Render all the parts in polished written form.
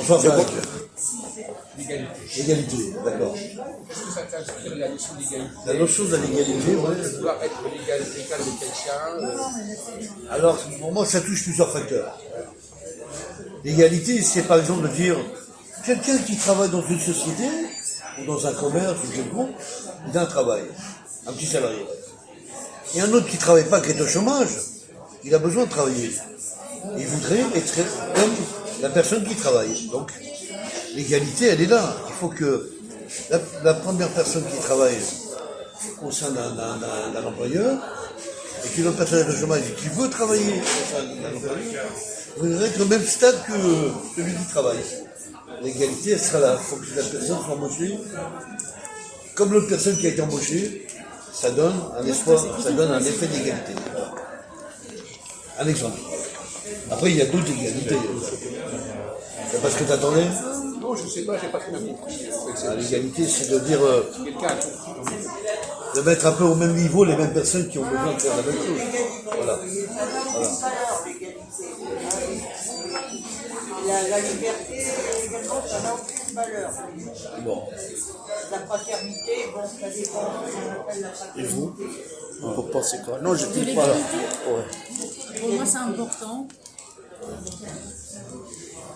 Bonsoir Franck. L'égalité. Égalité, d'accord. Est-ce que ça t'inspire la notion d'égalité? La notion de l'égalité, De vouloir être l'égal de quelqu'un alors pour moi ça touche plusieurs facteurs. L'égalité, c'est par exemple de dire quelqu'un qui travaille dans une société ou dans un commerce ou quelconque, il a un travail, un petit salarié. Et un autre qui ne travaille pas, qui est au chômage, il a besoin de travailler. Il voudrait être comme la personne qui travaille. Donc l'égalité, elle est là. Il faut que la première personne qui travaille au sein d'un employeur et qu'une autre personne est au chômage et qui veut travailler au sein d'un employeur, voudrait être au même stade que celui qui travaille. L'égalité, elle sera là. Il faut que la personne soit embauchée comme l'autre personne qui a été embauchée. Ça donne un espoir, ça donne un effet d'égalité. Voilà. Un exemple. Après, il y a d'autres égalités. C'est pas ce que tu attendais? Non, je ne sais pas, j'ai pas très bien compris. L'égalité, c'est de dire, Quelqu'un a compris. de mettre un peu au même niveau les mêmes personnes qui ont besoin de faire la même chose. Voilà. La liberté, également, ça n'a aucune valeur. Bon. La fraternité, bon, ça dépend de ce qu'on appelle la fraternité. Et vous pensez quoi? Non, je ne De dis pas là. l'égalité, Ouais. pour moi c'est important.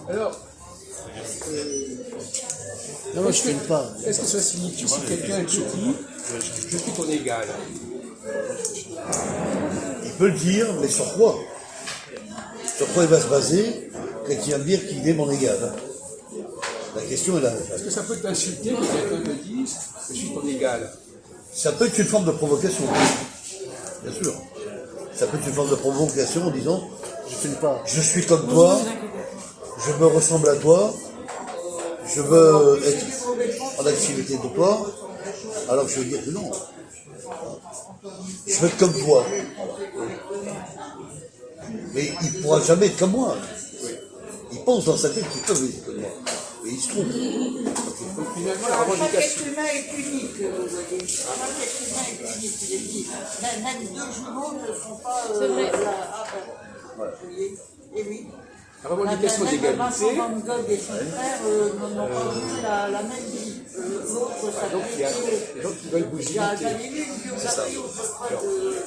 Alors, Non, moi je ne filme pas. est-ce que ça signifie si quelqu'un te dit je suis ton égal? Il peut le dire, mais sur quoi? Sur quoi il va se baser quand il va me dire qu'il est mon égal? La question est là. Est-ce que ça peut t'insulter que quelqu'un te dise je suis ton égal? Ça peut être une forme de provocation. Bien sûr. Ça peut être une forme de provocation en disant Je ne filme pas. je suis comme toi, je me ressemble à toi, je veux être en activité de toi, alors que je veux dire que non. Je veux être comme toi. Mais il ne pourra jamais être comme moi. Il pense dans sa tête qu'il peut être comme moi. Et il se trompe. Donc finalement, la Chaque revendication. être humain est unique, vous voyez. Chaque être humain est unique, il est dit. Même deux jumeaux ne sont pas... C'est vrai. Vous voyez. Et oui. La revendication Même Vincent d'égalité. Van Gogh et son frère n'ont pas eu la même vie. L'autre, ça Donc il y a des gens qui veulent vous Il y a imiter. j'avais lu une biographie autrefois de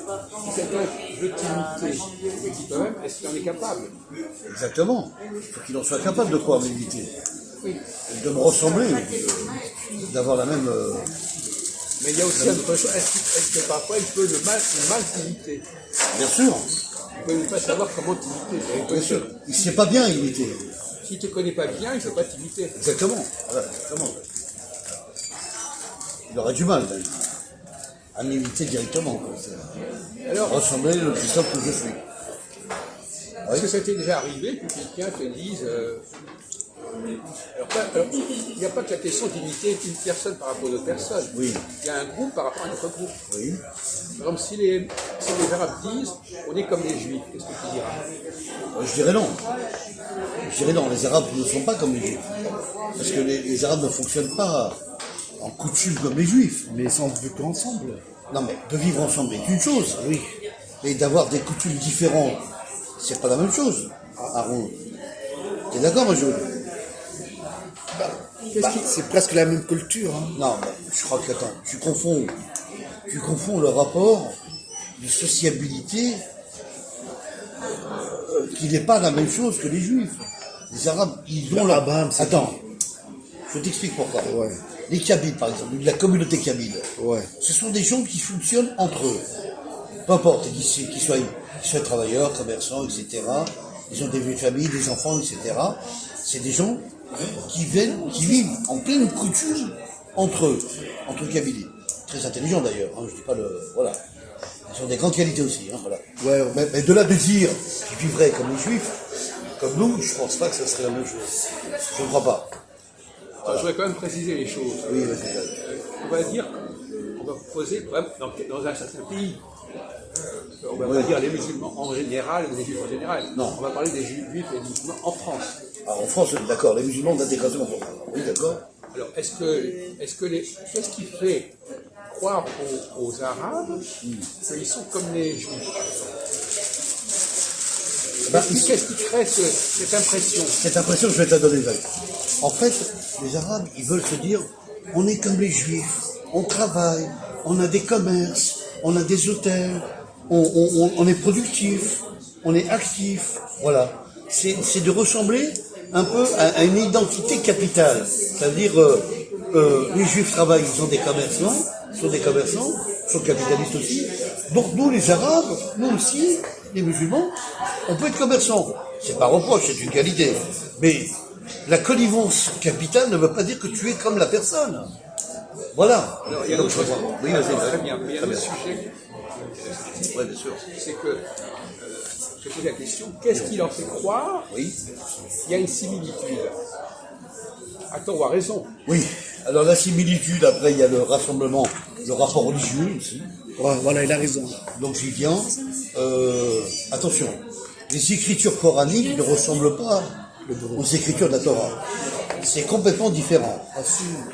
Vincent Si quelqu'un veut Van t'imiter, Gogh. il dit quand même, est-ce qu'il en est capable? Exactement. Il faut qu'il en soit capable de quoi m'imiter. Oui. De me ressembler. D'avoir la même... Mais il y a aussi une autre chose, est-ce que parfois il peut le mal t'imiter? Bien sûr. Il peut ne pas savoir comment t'imiter. Bien sûr. Il ne sait pas bien imiter. S'il ne te connaît pas bien, il ne peut pas t'imiter. Exactement. Voilà, exactement. Il aurait du mal même, à m'imiter directement. Quoi. Alors, Ressembler le plus simple que je suis. est-ce que ça t'est déjà arrivé que quelqu'un te dise. Alors, il n'y a pas que la question d'imiter une personne par rapport à d'autres personnes. Oui. Il y a un groupe par rapport à un autre groupe. Oui. Par exemple, si les Arabes disent on est comme les Juifs, qu'est-ce que tu diras? Je dirais non. Je dirais non, les Arabes ne sont pas comme les Juifs. Parce que les Arabes ne fonctionnent pas en coutume comme les Juifs. Mais ils sont vécu ensemble. Non mais de vivre ensemble est une chose. Oui. Mais d'avoir des coutumes différentes, c'est pas la même chose. Aaron. T'es d'accord, moi, Jules? C'est presque la même culture. Hein. Non, mais je crois que, attends, tu confonds le rapport de sociabilité qui n'est pas la même chose que les Juifs. Les Arabes, ils ont la... Arabes, c'est Attends, je t'explique pourquoi. Ouais. Les Kabyles, par exemple, la communauté Kabyle, Ouais. ce sont des gens qui fonctionnent entre eux. Peu importe qu'ils soient travailleurs, commerçants, etc. Ils ont des vies de famille, des enfants, etc. C'est des gens qui vivent en pleine coutume entre eux, entre Kabyles. Très intelligents d'ailleurs, hein, je dis pas le... Voilà. Ils ont des grandes qualités aussi, hein, voilà. Ouais. Mais de là de dire qu'ils vivraient comme les Juifs, comme nous, je pense pas que ça serait la même chose. Je ne crois pas. Je voudrais quand même préciser les choses. Oui, vas-y. On va dire qu'on va poser, par exemple, dans un certain pays, on va pas dire les musulmans en général ou les juifs en général. Non. On va parler des juifs et des musulmans en France. Alors en France, d'accord, les musulmans d'intégration en France. Oui, d'accord. Alors, qu'est-ce qui fait croire aux Arabes qu'ils sont comme les juifs? Qu'est-ce qui crée cette impression? Cette impression, je vais te la donner, Jacques. En fait, les Arabes, ils veulent se dire, on est comme les Juifs, on travaille, on a des commerces, on a des hôtels, on est productif, on est actif, voilà. C'est de ressembler un peu à une identité capitale. C'est-à-dire, les Juifs travaillent, ils sont des commerçants, sont capitalistes aussi. Donc nous, les Arabes, nous aussi, les musulmans, on peut être commerçants. C'est pas reproche, c'est une qualité. Mais la connivence capitale ne veut pas dire que tu es comme la personne. Voilà. Alors, il y a d'autres choses. Oui, vas-y. Très bien. Mais il y a un autre sujet. Oui, bien sûr. C'est que, je pose la question, qu'est-ce qui leur fait croire Oui. qu'il y a une similitude? À tort ou à raison? Oui. Alors la similitude, après il y a le rassemblement, le rapport religieux aussi. Ouais, voilà, il a raison. Donc j'y viens. Attention, les écritures coraniques ne ressemblent pas aux écritures de la Torah. C'est complètement différent.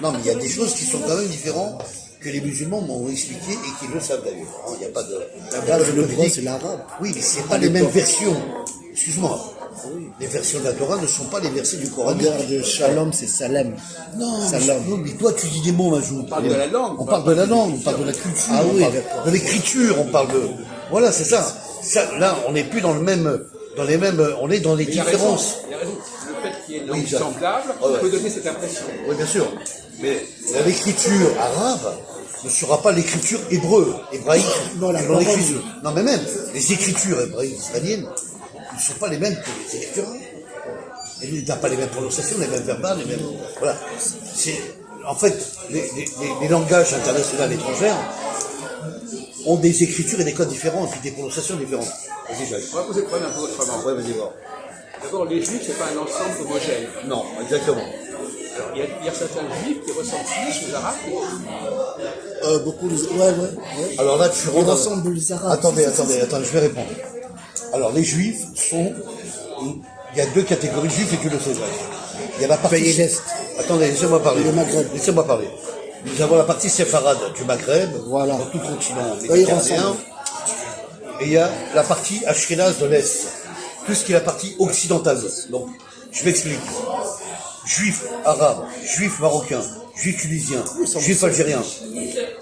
Non, mais il y a des choses qui sont quand même différentes que les musulmans m'ont expliqué et qui le savent d'ailleurs. Il n'y a pas de... La base de droit, c'est l'arabe. Oui, mais c'est pas les mêmes versions. Excuse-moi. Les versions de la Torah ne sont pas les versets du Coran. Regarde, shalom, c'est salam. Non, Salam. mais toi tu dis des mots, Majou. On parle de la langue. On parle de la langue, on parle de la culture, Ah on oui, parle d'accord. de l'écriture, on parle de... Voilà, c'est ça. Là, on n'est plus dans les mêmes... On est dans les Il y a raison. différences. Il y a raison. Le fait qu'il y ait une langue Oui, Jacques. semblable Ouais. peut donner cette impression. Oui, bien sûr. Mais l'écriture arabe ne sera pas l'écriture hébraïque. Non, la dans l'écriture. langue. Non, mais même, les écritures hébraïques israéliennes ne sont pas les mêmes que les écritures arabes. Et il n'a pas les mêmes prononciations, les mêmes verbales, les mêmes... Voilà. En fait, les langages internationaux étrangers ont des écritures et des codes différents, et puis des prononciations différentes. Vas-y, Jacques. On va poser le problème un peu autrement. Ouais, vas-y, voir. D'abord, les juifs, c'est pas un ensemble homogène. Non, exactement. Alors, il y a certains juifs qui ressemblent plus aux arabes que d'autres. Beaucoup les... Ouais. Alors là, tu Ils rentres... ressemblent les arabes. Attendez, je vais répondre. Alors, les juifs sont... Il y a deux catégories de juifs et tu le sais, Jacques. Il y a la partie... Pays d'Est. Attendez, laissez-moi parler. Le Maghreb. Laissez-moi parler. Nous avons la partie séfarade du Maghreb, Voilà. dans tout le continent Ils méditerranéen. ressemblent. Et il y a la partie ashkénaze de l'Est. Tout ce qui est la partie occidentale. Donc, je m'explique. Juifs arabes, juifs marocains, juifs tunisiens, juifs algériens,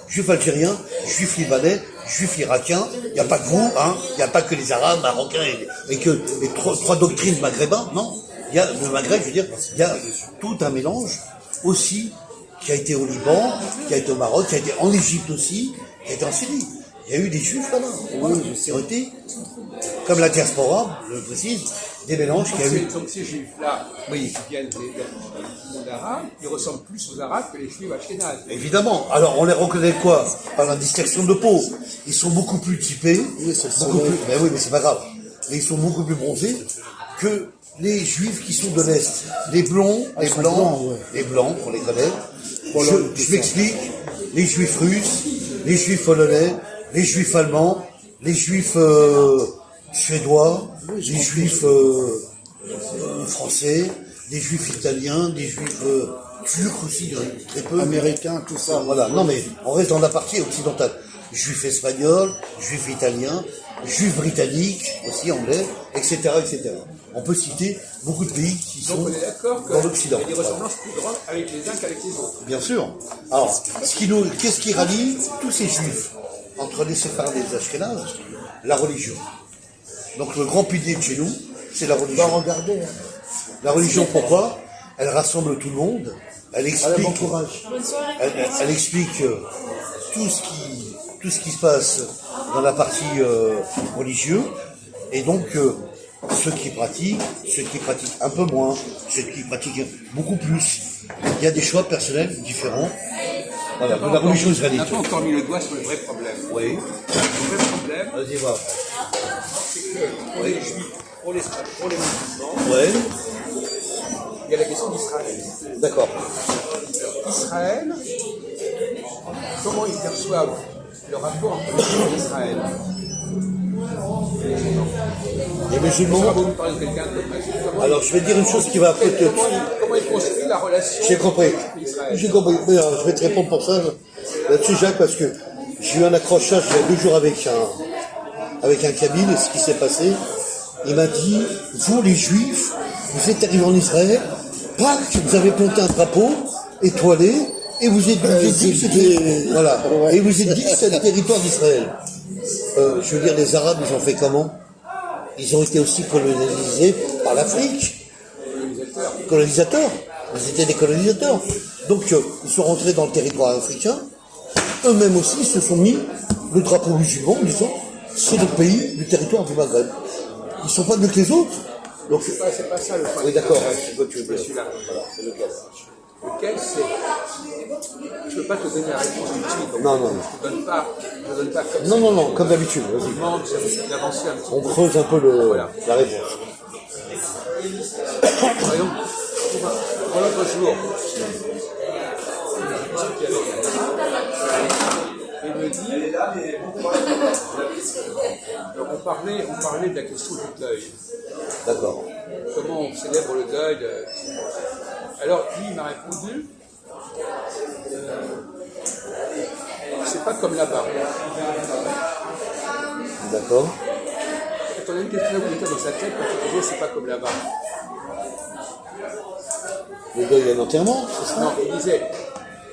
juifs libanais, juifs irakiens. Il n'y a pas que vous, hein. Il n'y a pas que les arabes, marocains et que les trois doctrines maghrébins. Non. Il y a le Maghreb, je veux dire, il y a tout un mélange aussi qui a été au Liban, qui a été au Maroc, qui a été en Égypte aussi, qui a été en Syrie. Il y a eu des juifs là-bas. Oui, qui ont été, comme la diaspora, je le précise, des mélanges qu'il y a eu. Donc ces juifs-là, qui viennent du monde arabe, ils ressemblent plus aux arabes que les juifs ashkénazes. Évidemment. Alors, on les reconnaît quoi? Par la distinction de peau. Ils sont beaucoup plus typés. Oui, c'est beaucoup vrai. plus. Ben oui, mais c'est pas grave. Mais ils sont beaucoup plus bronzés que les juifs qui sont de l'Est. Les blonds, les sont blancs, blancs, ouais. les blancs, on les connaît. Pologne, tout Je ça. m'explique. Les juifs russes, les juifs polonais, les juifs allemands, les juifs suédois, les juifs français, des juifs italiens, des juifs turcs aussi, très peu. Américains, tout ça. Voilà, non mais on reste dans la partie occidentale. Juifs espagnols, juifs italiens, juifs britanniques, aussi anglais, etc., etc. On peut citer beaucoup de pays qui Donc sont on est d'accord dans l'Occident. qu'il y a des ressemblances plus grandes avec les uns qu'avec les autres. Bien sûr. Alors, qu'est-ce qui rallie tous ces juifs entre les séfarades et les ashkénazes? La religion. Donc le grand pilier de chez nous, c'est la religion. Regardez. La religion, pourquoi? Elle rassemble tout le monde. Elle explique, Bon courage. elle explique tout ce qui se passe dans la partie religieuse. Et donc, ceux qui pratiquent un peu moins, ceux qui pratiquent beaucoup plus. Il y a des choix personnels différents. Voilà, de la religion On israélite. n'a pas encore mis le doigt sur le vrai problème. Oui. Le vrai problème, Vas-y, voir. c'est que pour les juifs, pour les musulmans, Ouais. il y a la question d'Israël. D'accord. Israël, comment ils perçoivent le rapport entre les juifs et Israël? Les musulmans. Vous me parlez de quelqu'un de Alors, je vais dire une chose qui va peut-être. comment ils construisent la relation J'ai compris. avec Israël? J'ai compris. Mais, je vais te répondre pour ça là-dessus, Jacques, parce que j'ai eu un accrochage il y a 2 jours avec un cabine, ce qui s'est passé. Il m'a dit, vous les Juifs, vous êtes arrivés en Israël, Pâques, vous avez planté un drapeau étoilé, et vous êtes dit que c'était, voilà, et vous êtes dit que c'était le territoire d'Israël. Je veux dire, les Arabes, ils ont fait comment? Ils ont été aussi colonisés par l'Afrique. Colonisateurs. Ils étaient des colonisateurs. Donc, ils sont rentrés dans le territoire africain. Eux-mêmes aussi se sont mis le drapeau musulman en disant, c'est le pays, le territoire du Maghreb. Ils ne sont pas mieux que les autres. Donc, C'est pas ça le point. oui, d'accord. C'est quoi que tu veux dire? Celui-là. Voilà, c'est lequel? Lequel c'est. Je ne peux pas te donner la réponse tout de suite. Non, non, non. Je ne donne pas comme ça. Non, comme d'habitude, Je vas-y. demande d'avancer un petit On creuse un peu Voilà. la réponse. Par exemple, pour l'autre jour, il me dit, on parlait de la question du deuil. D'accord. Comment on célèbre le deuil Alors, lui, il m'a répondu, c'est pas comme là-bas. D'accord. Quand on a une question qui était dans sa tête, quand il disait c'est pas comme là-bas. Le deuil et l'enterrement, c'est ça? Non, il disait,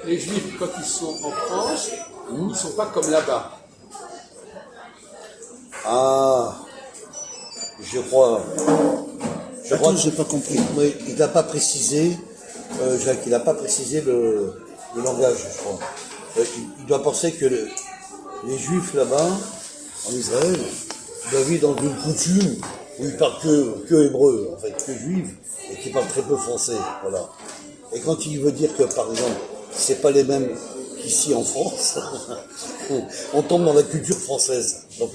les Juifs, quand ils sont en France, ils ne sont pas comme là-bas. Ah, je crois. Attends, j'ai pas compris. Oui, il n'a pas précisé, Jacques, il n'a pas précisé le langage, je crois. Il doit penser que les Juifs là-bas, en Israël, doivent vivre dans une coutume où ils parlent que hébreu, en fait, que juif, et qui parlent très peu français, voilà. Et quand il veut dire que, par exemple, c'est pas les mêmes qu'ici en France, on tombe dans la culture française. Donc,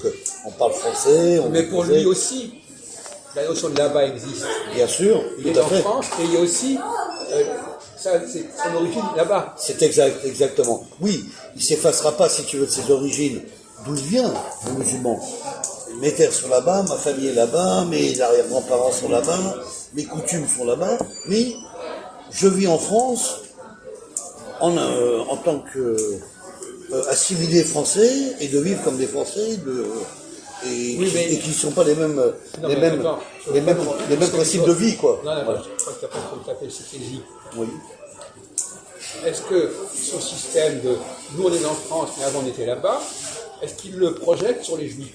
on parle français, on Mais dit pour français. lui aussi, la notion de là-bas existe. Bien sûr, Il tout est à en fait. France et il y a aussi c'est son origine là-bas. C'est exactement. Oui, il s'effacera pas, si tu veux, de ses origines, d'où il vient, le musulman. Mes terres sont là-bas, ma famille est là-bas, mes arrière-grands-parents sont là-bas, mes coutumes sont là-bas, mais je vis en France en tant que assimilé français et de vivre comme des Français Oui, mais- et qui ne sont pas les mêmes, Non, les mais mêmes, attends, les mêmes, les mêmes principes de vie, quoi. Non, non, Voilà. je crois que tu n'as pas tout à fait stratégie. Oui. Est-ce que son système de nous on est en France, mais avant on était là-bas, est-ce qu'il le projette sur les Juifs?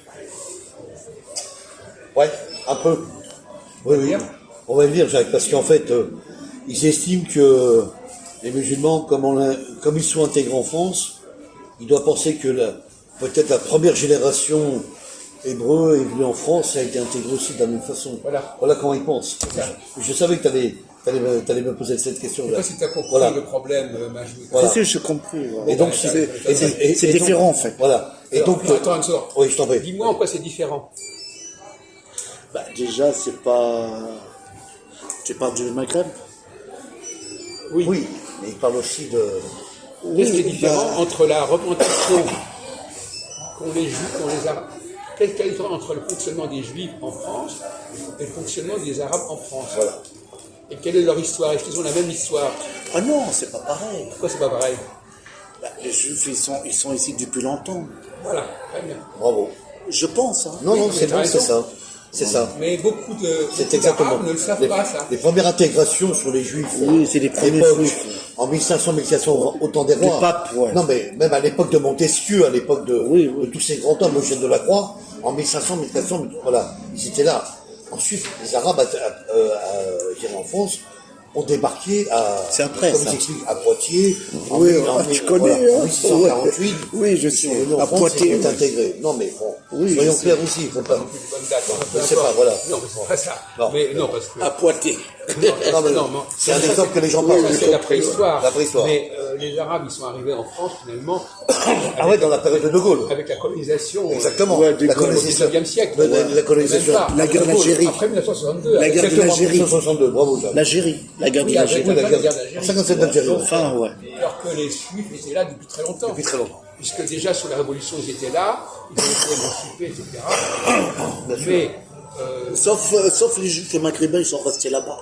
Ouais, un peu. Oui, oui. On va le dire, Jacques, parce qu'en fait, ils estiment que les musulmans, comme ils sont intégrés en France, ils doivent penser que peut-être la première génération hébreu est venue en France et a été intégrée aussi de la même façon. Voilà. Comment ils pensent. Je savais que tu allais me poser cette question. Je ne sais pas si tu as compris Voilà. le problème, Majou. Voilà. Si, j'ai compris. ouais. Et donc, C'est différent, en fait. Voilà. Et donc, Attends une seconde. oui, je t'en prie. Dis-moi en quoi c'est différent. Bah, déjà, c'est pas. Tu parles du Maghreb? Oui, mais il parle aussi de. Qu'est-ce qui est différent bah, entre la représentation qu'ont les Juifs, qu'ont les Arabes? Quelle est la différence entre le fonctionnement des Juifs en France et le fonctionnement des Arabes en France? Voilà. Et quelle est leur histoire? Est-ce qu'ils ont la même histoire? Ah non, c'est pas pareil. Pourquoi c'est pas pareil? Bah, les Juifs, ils sont ici depuis longtemps. Voilà, très bien. Bravo. Je pense. Hein. Non, Oui, non, mais c'est t'as bon, c'est raison. ça. C'est ça. Mais beaucoup C'est exactement. d'Arabes ne le savent pas, ça. les premières intégrations sur les Juifs. Oui, c'est les à premiers l'époque, Juifs. en 1500, 1400, au temps des rois. Du pape, ouais. Non, mais même à l'époque de Montesquieu, à l'époque de, Oui, oui. de tous ces grands hommes, Eugène de la Croix, en 1500, 1400, voilà, ils étaient là. Ensuite, les Arabes, je dirais en France, ont débarqué C'est après, comme ça. ils expliquent, à Poitiers. Oui, tu connais, en hein. 1648. Oui, je ils sais. sont venus en À France Poitiers, et oui. sont intégrés. Non, mais bon, Oui, soyons je sais. clairs aussi, il faut pas. Bonne date, hein, peu Je sais importe. pas, voilà. Non, mais c'est pas ça. Non. Mais non, parce que. À Poitiers. Non, mais non, c'est un exemple que les gens ça, parlent. c'est la préhistoire. La préhistoire. Mais les Arabes, ils sont arrivés en France, finalement, Ah ouais, dans la période de De Gaulle. avec la colonisation. Exactement. Ouais, De la Gaulle. Au colonisation. 19e siècle. La colonisation. Même pas. La guerre d'Algérie. Après 1962. La guerre de Exactement, l'Algérie. 1962, bravo, Jacques. L'Algérie. La guerre de Oui, avec l'Algérie. Oui, la la guerre guerre d'Algérie. en 57 d'Algérie. Enfin, ouais. Alors que les Juifs étaient là depuis très longtemps. Depuis très longtemps. Puisque déjà, sur la Révolution, ils étaient là, ils ont été émancipés, etc. Bien sûr. Mais Sauf les Juifs et Maghrébins, ils sont restés là-bas.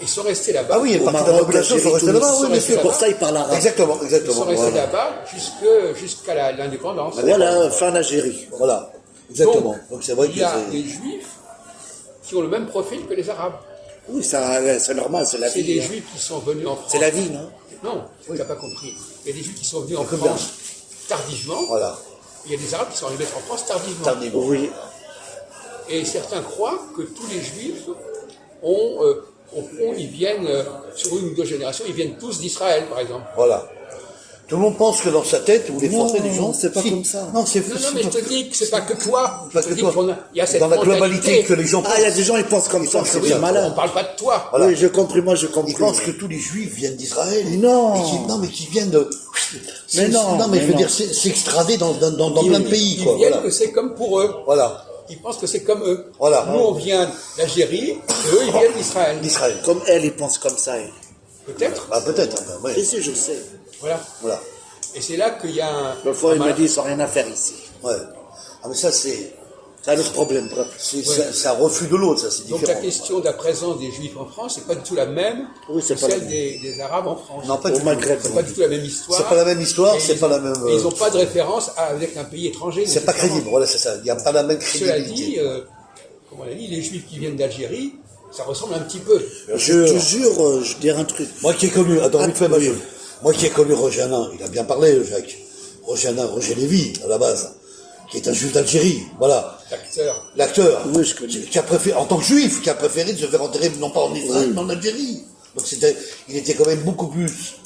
ils sont restés là-bas. Ah oui, une Au partie de la Maroc, population sont restés Tunis, là-bas, oui, bien c'est sûr. pour ça ils parlent arabe. Exactement, Ils exactement. sont restés Voilà. là-bas jusqu'à l'indépendance. Voilà, fin d'Algérie. Voilà, exactement. Donc, Donc c'est vrai que il y a c'est. des Juifs qui ont le même profil que les Arabes. Oui, c'est normal, c'est la C'est vie. des hein. Juifs qui sont venus en France. C'est la vie, non? Non, tu n'as pas compris. Il y a des Juifs qui sont venus en comme France tardivement. Voilà. Il y a des Arabes qui sont arrivés en France tardivement. Tardivement. Oui. Et certains croient que tous les Juifs ont, au fond, ils viennent, sur une ou deux générations, ils viennent tous d'Israël, par exemple. Voilà. Tout le monde pense que dans sa tête, ou les Non, Français, les gens... c'est pas comme ça. Non, c'est Non, mais je te dis que c'est pas que toi. Pas Je que te dis toi. qu'il y a cette Dans la mentalité. globalité que les gens Ah, il y a des gens, ils pensent comme ça, c'est que bien oui, malin. On ne parle pas de toi. Voilà. Oui, j'ai compris, moi j'ai compris. Ils pensent que tous les Juifs viennent d'Israël. Non. Non, mais qui viennent de... Mais non, Non, mais je veux mais dire, non. s'extrader dans plein de pays, Ils quoi. viennent Voilà. que c'est comme pour eux. Voilà. Ils pensent que c'est comme eux. Voilà. Nous, on vient d'Algérie, et eux, ils viennent d'Israël. D'Israël. Comme elle, ils pensent comme ça. Peut-être. Ah, peut-être. Hein, ouais. Et si, je sais. Voilà. Voilà. Et c'est là qu'il y a un... Le fois, il un m'a mal- dit, ils n'ont rien à faire ici. Ouais. Ah, mais ça, c'est C'est un autre problème, bref. c'est un refus de l'autre, ça, c'est Donc différent. la question de la présence des Juifs en France, c'est pas du tout la même Oui, c'est que pas la celle même. des Arabes en France. Non, pas Au du tout. Maghreb. C'est pas du tout la même histoire. C'est pas la même histoire, Et c'est ils pas ont- la même... et ils n'ont pas de référence avec un pays étranger. C'est pas nécessairement. crédible, voilà, c'est ça. Il n'y a pas la même Cela dit, crédibilité. comme on l'a dit, les Juifs qui viennent d'Algérie, ça ressemble un petit peu. Je te jure, je dirais un truc. Moi qui ai connu, attends, Ah, vite fait, oui. moi qui ai connu Roger Hanin, il a bien parlé, Jacques. Roger Lévy, à la base, qui est un juif d'Algérie, voilà. L'acteur. L'acteur, Oui, je connais. qui a préféré, en tant que juif, qui a préféré de se faire enterrer non pas en Israël, mais en Algérie. Donc il était quand même beaucoup plus,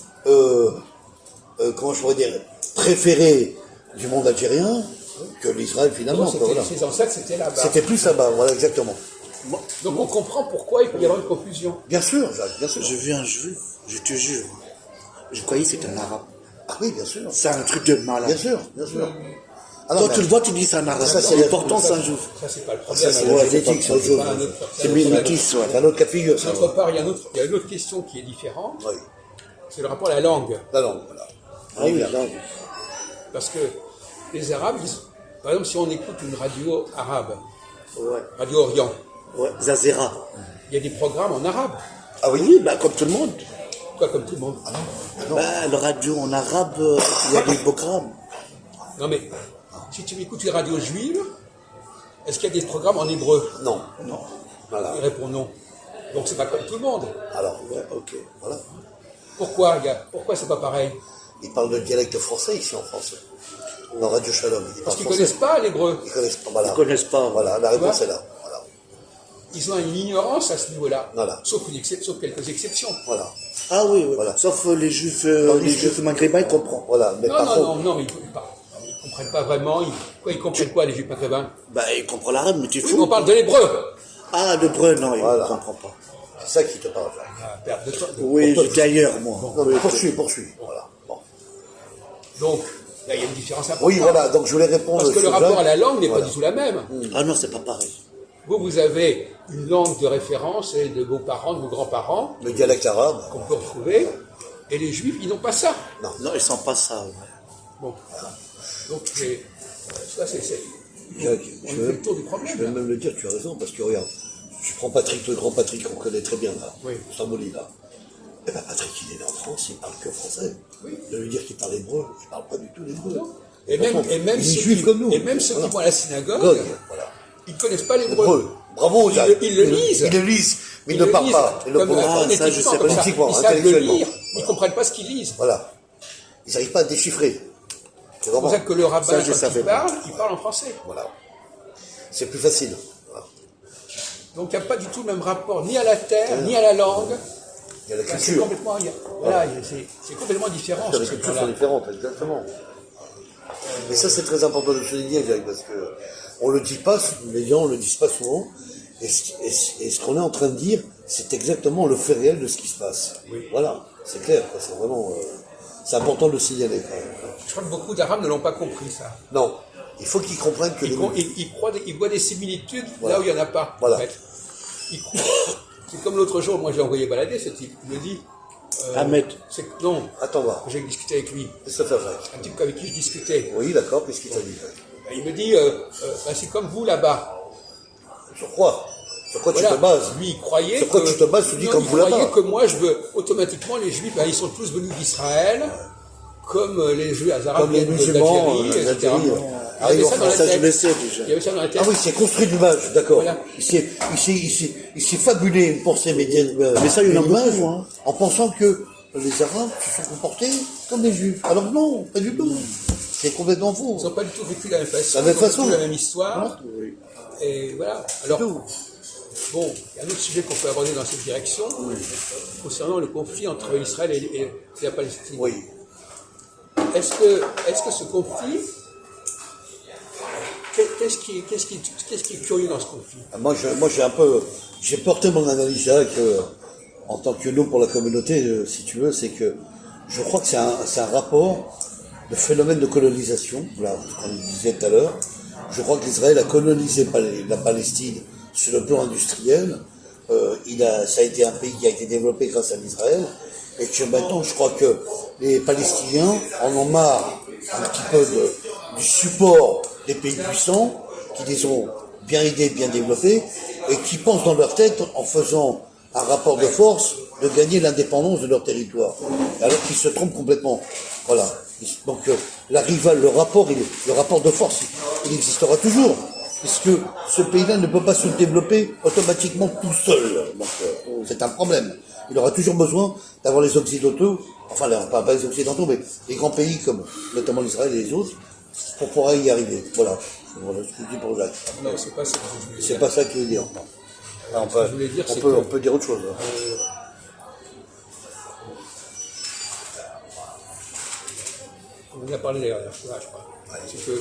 comment je pourrais dire, préféré du monde algérien que l'Israël finalement. Non, quoi, voilà. ses ancêtres, c'était là-bas. C'était plus là-bas, voilà, exactement. Donc on comprend pourquoi il peut y avoir une confusion. Bien sûr, Jacques, bien sûr. J'ai vu un juif, je te jure. Je croyais que c'était un arabe. Ah oui, bien sûr. C'est un truc de malade. Bien sûr, bien sûr. Alors, Quand tu le vois, tu dis c'est un arabe. Ça, c'est Et pourtant, c'est un juif. Ça, c'est pas le ça, problème. c'est Alors, la génétique, c'est autre chose. pas un autre- C'est un métis, ouais. C'est un autre cas de figure, ça. D'autre part, il y a une autre question qui est différente, Oui, c'est le rapport à la langue. la langue, voilà. Ah oui, là. Parce que les Arabes, par exemple, si on écoute une radio arabe, Ouais. Radio Orient, Ouais. Zazera. il y a des programmes en arabe. Ah oui, Oui, bah, comme tout le monde. Quoi, comme tout le monde. Bah, le radio en arabe, il y a des programmes. Non mais, si tu écoutes une radio juive, est-ce qu'il y a des programmes en hébreu? non, non. Voilà. Il répond non. Donc c'est pas comme tout le monde. Alors, ouais, ok, voilà. Pourquoi c'est pas pareil? Ils parlent de dialecte français ici en France. Dans Radio Shalom, ils Parce parlent qu'ils français. connaissent pas l'hébreu. Ils connaissent pas, voilà. Ils connaissent pas. Voilà, la réponse Tu est vois là. Voilà. Ils ont une ignorance à ce niveau-là. Voilà. Sauf quelques exceptions. Voilà. Ah oui, oui. Voilà. Sauf les juifs, Tandis les que- juifs maghrébins, ils comprennent. Voilà, mais par contre, Non, mais ils comprennent pas vraiment. Ils comprennent quoi, les juifs maghrébins? Bah, ils comprennent l'arabe, mais tu Oui, fous. mais on parle de l'hébreu. Ah, le brun, non, ils Voilà. ne comprennent pas. c'est ça qui te parle, Jacques. Ah, perte de temps. Oui, j'étais ailleurs, moi. Non, mais poursuis. Voilà. Bon. Donc, là, il y a une différence importante. Oui, voilà, donc je voulais répondre Parce que le sur rapport Jacques. à la langue n'est Voilà. pas du tout la même. Ah non, c'est pas pareil. Vous avez une langue de référence et de vos parents, de vos grands-parents, Le dialecte arabe, qu'on peut retrouver, et les juifs, ils n'ont pas ça. non. Non, ils sont pas ça. Ouais. Bon. Donc, ça, c'est... Jacques, On je fait vais, le tour du je problème. vais même le dire, tu as raison, parce que regarde, tu prends Patrick, le grand Patrick, qu'on connaît très bien là, Oui. Stambouli là. Eh ben Patrick, il est né en France, il parle que français. Oui. De lui dire qu'il parle hébreu, il parle pas du tout l'hébreu. Non. Et même il est ceux juif qui, comme nous. et même ceux qui Voilà. vont à la synagogue, Gog, voilà. ils ne connaissent pas l'hébreu. Hébreu. Bravo, Jacques. Ils le lisent. Ils le lisent, mais ils Ils ne le parlent lisent pas. Ils le comme prononcent pas. ça, je phonétiquement, sais, comme ça. politiquement, Ils savent le intellectuellement. lire, ils ne comprennent pas ce qu'ils lisent. Voilà. Ils n'arrivent pas à déchiffrer. C'est C'est pour vraiment. ça que le rabbin, Ça, je quand savais il pas. parle en français. Voilà. C'est plus facile. Voilà. Donc il n'y a pas du tout le même rapport ni à la terre, ni à la langue. Il y a la Enfin, c'est culture. complètement, voilà, c'est complètement différent. Les ce cultures truc-là. sont différentes, exactement. Mais ça, c'est très important de le souligner, Jacques, parce que on le dit pas, les gens ne le disent pas souvent. Et ce qu'on est en train de dire, c'est exactement le fait réel de ce qui se passe. Voilà, c'est clair, quoi, c'est vraiment. C'est important de le signaler. Quand même. Je crois que beaucoup d'Arabes ne l'ont pas compris, ça. Non, il faut qu'ils comprennent que Ils voient des similitudes Voilà. là où il n'y en a pas. Voilà. En fait. C'est comme l'autre jour, moi j'ai envoyé balader ce type. Il me dit. Ahmed. Non, Attends, va. j'ai discuté avec lui. Qu'est-ce que ça fait, Jacques? Un type avec qui je discutais. Oui, d'accord, qu'est-ce qu'il t'a dit, Jacques? Il me dit bah, c'est comme vous là-bas. Sur quoi? Sur quoi Voilà. tu te bases? Lui, il croyait Sur quoi tu te bases, tu dis non, comme il vous là-bas. croyait que moi, je veux automatiquement les Juifs, ils sont tous venus d'Israël, comme les Juifs arabes Comme les viennent musulmans, d'Algérie, etc. d'Algérie. Il avait Arrive ça en dans la Ça, je tête. le sais déjà. Il avait ça dans la tête. Ah oui, c'est construit l'image, d'accord. Voilà. Il s'est fabulé une pensée médiane. Mais ça, il y en a l'image, beaucoup, hein. en pensant que les Arabes se sont comportés comme les Juifs. Alors non, pas du tout. C'est complètement faux. Ils n'ont pas du tout vécu la même façon. La même ils ont façon. vécu la même histoire. Oui. Et voilà. Alors, Tout. bon, il y a un autre sujet qu'on peut aborder dans cette direction, concernant le conflit entre Israël et la Palestine. Oui. Est-ce que ce conflit, qu'est-ce qui est curieux dans ce conflit? Moi, j'ai porté mon analyse, Jacques, en tant que nous pour la communauté, si tu veux, c'est que je crois que c'est un rapport de phénomène de colonisation, voilà, comme je disais tout à l'heure. Je crois qu'Israël a colonisé la Palestine sur le plan industriel. Ça a été un pays qui a été développé grâce à l'Israël, et que maintenant, je crois que les Palestiniens en ont marre un petit peu du support des pays puissants, qui les ont bien aidés, bien développés, et qui pensent dans leur tête, en faisant un rapport de force, de gagner l'indépendance de leur territoire. Alors qu'ils se trompent complètement. Voilà. Donc le rapport de force, il existera toujours, puisque ce pays-là ne peut pas se développer automatiquement tout seul. Donc c'est un problème. Il aura toujours besoin d'avoir les Occidentaux, enfin pas les Occidentaux, mais les grands pays comme notamment l'Israël et les autres, pour pouvoir y arriver. Voilà. Voilà ce que je dis pour Jacques. Non, c'est pas ça que je voulais C'est dire. pas ça qu'il veut dire. Ah, Ce que je voulais dire, c'est que on peut dire autre chose. Hein. on en a parlé d'ailleurs la dernière fois, je crois. C'est que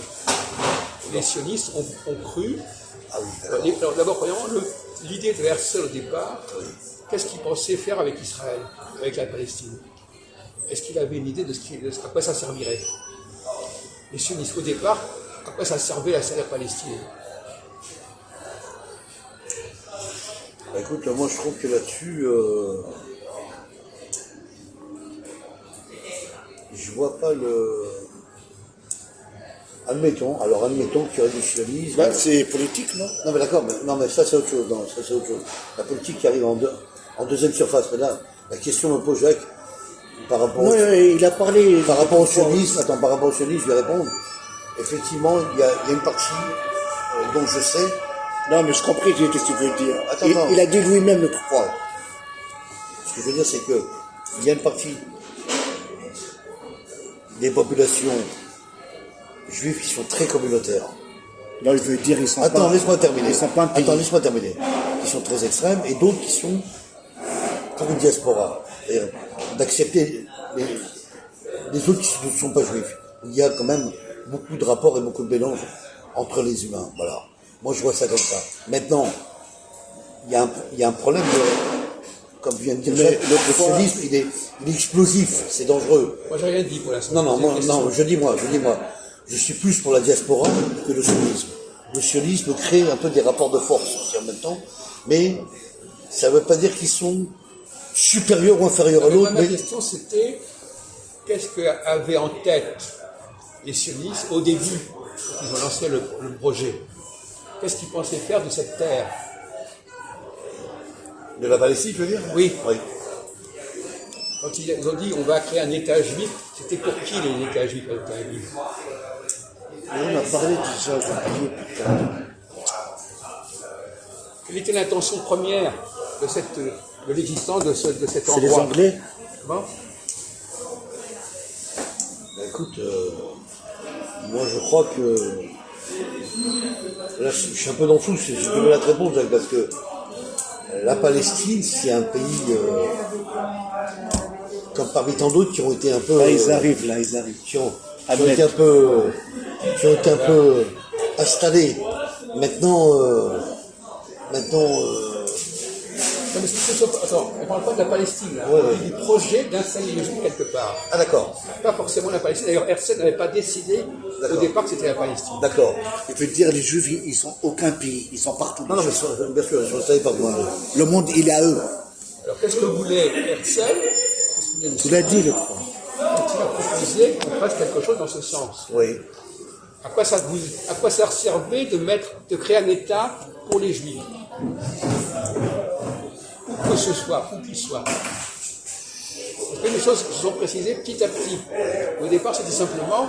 les sionistes ont cru. Ah oui, Alors, d'abord, premièrement, l'idée de Herzl au départ, qu'est-ce qu'il pensait faire avec Israël, avec la Palestine? Est-ce qu'il avait une idée de à quoi ça servirait? Les sionistes au départ, à quoi ça servait la Palestine? Bah, écoute, moi je trouve que là-dessus, je vois pas le. Admettons qu'il y aurait du sionisme. Bah, c'est politique, non? Non mais d'accord, mais ça c'est autre chose. Non, ça c'est autre chose. La politique qui arrive en deuxième surface. Mais là, la question me pose Jacques par rapport. Non, il a parlé. Par rapport au sionisme, je vais répondre. Effectivement, il y a une partie dont je sais. Non, mais je comprends qu'est-ce qu'il veut dire. Attends. Il a dit lui-même le croire. Ce que je veux dire, c'est que il y a une partie des populations juives qui sont très communautaires. Là, il veut dire ils sont Attends, pas. laisse-moi terminer. Ils sont pas un pays. Attends, laisse-moi terminer. Qui sont très extrêmes et d'autres qui sont pour une diaspora. C'est-à-dire d'accepter les autres qui ne sont pas juifs. Il y a quand même beaucoup de rapports et beaucoup de mélanges entre les humains. Voilà. Moi, je vois ça comme ça. Maintenant, il y a un problème de, comme vient de dire Jacques, le sionisme, il est explosif, c'est dangereux. Moi, j'ai rien dit pour l'instant. Je dis moi. Je suis plus pour la diaspora que le sionisme. Le sionisme crée un peu des rapports de force aussi en même temps, mais ça ne veut pas dire qu'ils sont supérieurs ou inférieurs à l'autre. Ma Mais question, c'était qu'est-ce qu'avaient en tête les sionistes au début, quand ils ont lancé le projet? Qu'est-ce qu'ils pensaient faire de cette terre? de la Palestine, je veux dire. Oui. Oui. Quand ils ont dit on va créer un État juif, c'était pour qui les États juifs à Tel Aviv? On a parlé déjà, j'ai oublié, putain. Quelle était l'intention première de l'existence de cet endroit? C'est les Anglais. Comment? Ben, écoute, moi je crois que là je suis un peu dans le flou, je peux la te répondre, Jacques, parce que la Palestine c'est un pays comme parmi tant d'autres qui ont été un peu Là, ils arrivent. qui ont été un peu installés. Maintenant Non, mais attends, on ne parle pas de la Palestine, là. Ouais, On ouais. parle du projet d'installer les Juifs quelque part. ah d'accord, Pas forcément la Palestine. D'ailleurs, Herzl n'avait pas décidé au D'accord. départ que c'était la Palestine. d'accord. Il veut dire les Juifs, ils sont aucun pays, ils sont partout. Non, bien sûr, je ne savais pas moi. Le monde, il est à eux. Alors, qu'est-ce que voulait Herzl? Qu'est-ce qu'il voulait Tu l'as dit, je crois. Il a proposé qu'on fasse quelque chose dans ce sens. Oui. À quoi ça servait de créer un État pour les Juifs? Où que ce soit, où qu'il soit. Parce que les choses se sont précisées petit à petit. Au départ, c'était simplement,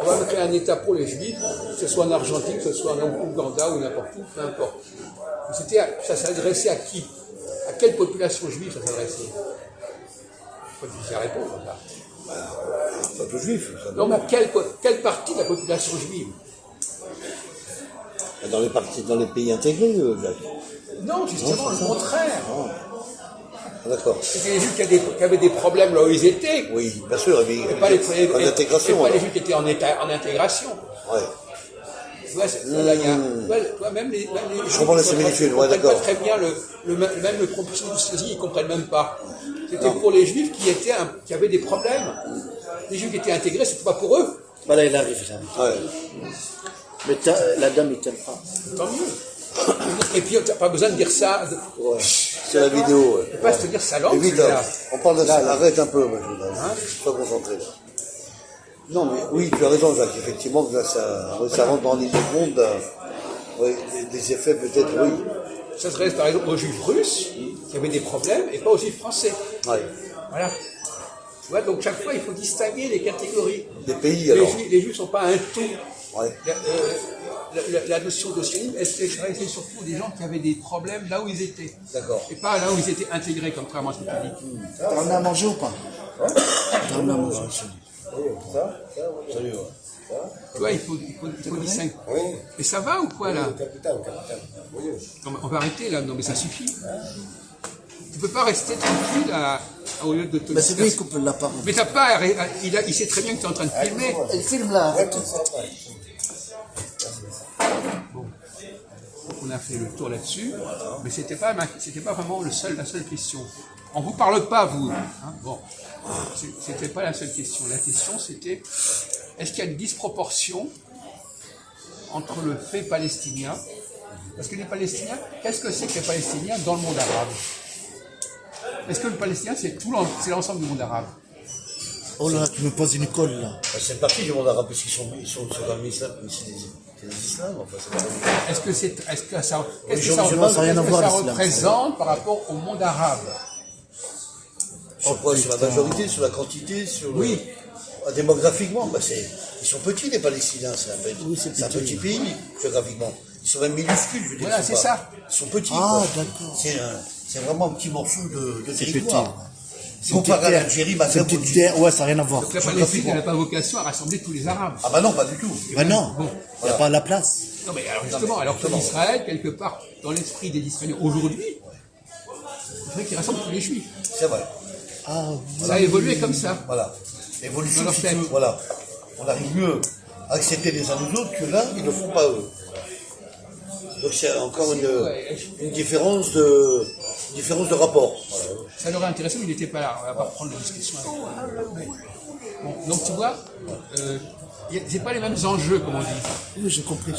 on va créer un État pour les Juifs, que ce soit en Argentine, que ce soit en Ouganda ou n'importe où, peu importe. Ça s'adressait à qui? À quelle population juive ça s'adressait? Il faut difficile à répondre là. Peuple juif. Ça Non, mais à quelle partie de la population juive? dans les pays intégrés, Jacques. Non, justement, le contraire. Ah, d'accord. C'était les Juifs qui avaient des problèmes là où ils étaient. Oui, bien sûr, mais Et pas les, en intégration. pas les Juifs qui étaient en intégration. Ouais. Tu vois, là, il y a, tu vois, même les Je comprends la similitude, ouais, d'accord. pas très bien même le propulsion de Sosie, ils comprennent même pas. C'était pour les Juifs qui avaient des problèmes. Les Juifs qui étaient intégrés, c'était pas pour eux. Voilà, il arrive là. Ouais. Mais la dame, il t'aime pas. Tant mieux. Et puis, tu n'as pas besoin de dire ça. Ouais. C'est la vidéo. Tu peux pas se dire sa langue. Vite, celui-là. on parle de ça. Arrête un peu, moi, sois concentré. Là. Non, mais oui, tu as raison, Jacques. Effectivement, là, ça rentre dans l'idée de monde. Oui, des effets peut-être, oui. Ça s'adresse par exemple aux Juifs russes qui avaient des problèmes et pas aux Juifs français. Ouais. Voilà. Tu vois, donc chaque fois, il faut distinguer les catégories. Des pays, alors. Les Juifs ne sont pas un tout. Ouais. La notion de sionisme, elle s'adressait surtout des gens qui avaient des problèmes là où ils étaient. D'accord. Et pas là où ils étaient intégrés, comme contrairement à ce que tu dis. T'en as mangé ou pas? T'en as mangé. Salut, ouais. Tu vois, il faut distinguer. Mais ça va ou quoi, là? Non, mais on va arrêter, là. Non, mais ça suffit. Tu peux pas rester tranquille au lieu de te... Mais c'est lui qui coupe la parole. Mais t'as pas... Il sait très bien que tu es en train de filmer. Elle filme là, arrête. Bon. Donc on a fait le tour là-dessus, mais c'était pas vraiment la seule question. On vous parle pas, vous. Hein, bon, c'était pas la seule question. La question, c'était est-ce qu'il y a une disproportion entre le fait palestinien, parce que les Palestiniens, qu'est-ce que c'est que les Palestiniens dans le monde arabe? Est-ce que le Palestinien, c'est l'ensemble du monde arabe? Oh là, tu me poses une colle là. C'est une partie du monde arabe, parce qu'ils sont dans l'islam, mais c'est des islams, enfin, c'est pas... Est-ce que ça rien à voir, l'islam. représente par rapport au monde arabe? Sur quoi? Sur la majorité, sur la quantité, sur le... Oui. Démographiquement, ils sont petits, les Palestiniens, c'est un petit pays, géographiquement. Ils sont même minuscules, je veux dire. Voilà, c'est ça. Ils sont petits. Ah, quoi. d'accord. C'est vraiment un petit morceau de C'est territoire. petit. Comparé à l'Algérie, C'est une petite terre, ouais, ça n'a rien à voir. Donc la Palestine n'a pas vocation à rassembler tous les Arabes. Ah bah non, pas du tout. Bah non, il n'y a pas la place. Non mais alors justement, alors que l'Israël, quelque part, dans l'esprit des Israéliens aujourd'hui, il faudrait qu'ils rassemblent tous les Juifs. C'est vrai. Ah, Ça a évolué comme ça. Voilà. L'évolution, Dans leur si tête. tu veux, voilà. On arrive mieux à accepter les uns les autres que là, ils ne le font pas eux. Donc c'est encore une différence de rapport. Voilà. Ça l'aurait intéressé, mais il n'était pas là. On va pas reprendre la discussion avec lui. Bon, donc tu vois, c'est pas les mêmes enjeux, comme on dit. oui, j'ai compris.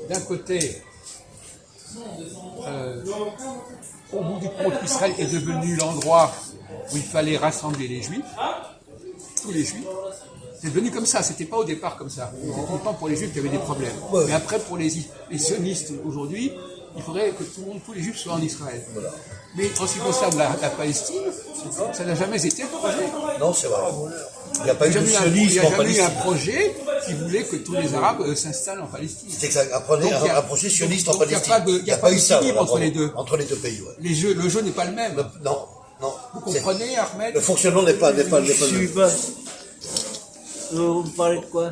D'un côté, au bout du compte, Israël est devenu l'endroit où il fallait rassembler les Juifs, tous les Juifs. C'est devenu comme ça, c'était pas au départ comme ça. C'était uniquement pour les Juifs qui avaient des problèmes. Mais après, pour les sionistes aujourd'hui, il faudrait que tous les Juifs soient en Israël. Voilà. Mais en ce qui concerne la Palestine, ça n'a jamais été un projet. Non, c'est vrai. Il n'y a pas eu de Il n'y a sionisme en jamais eu Palestine. un projet qui voulait que tous les Arabes s'installent en Palestine. C'est exact. Un projet sioniste en donc, il y a Palestine. pas de- il y a pas eu ça d'équilibre voilà, entre les deux. Entre les deux pays, ouais. Le jeu n'est pas le même. Non. Vous comprenez, Ahmed? Le fonctionnement n'est pas le même. Vous me parlez de quoi?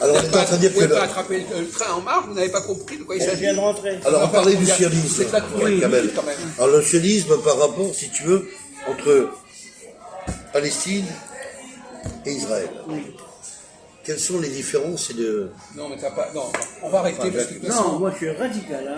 Alors, on est en train de dire Vous que... pouvez pas attraper le train en marche, vous n'avez pas compris de quoi il Je s'agit. viens de rentrer. Alors, on parlait du sionisme. C'est là que ouais, Kamel. quand même. Alors, le sionisme par rapport, si tu veux, entre Palestine et Israël. Quelles sont les différences et de... Non, mais t'as pas. Non, on va arrêter parce que de toute façon, Non, moi je suis radical. Hein.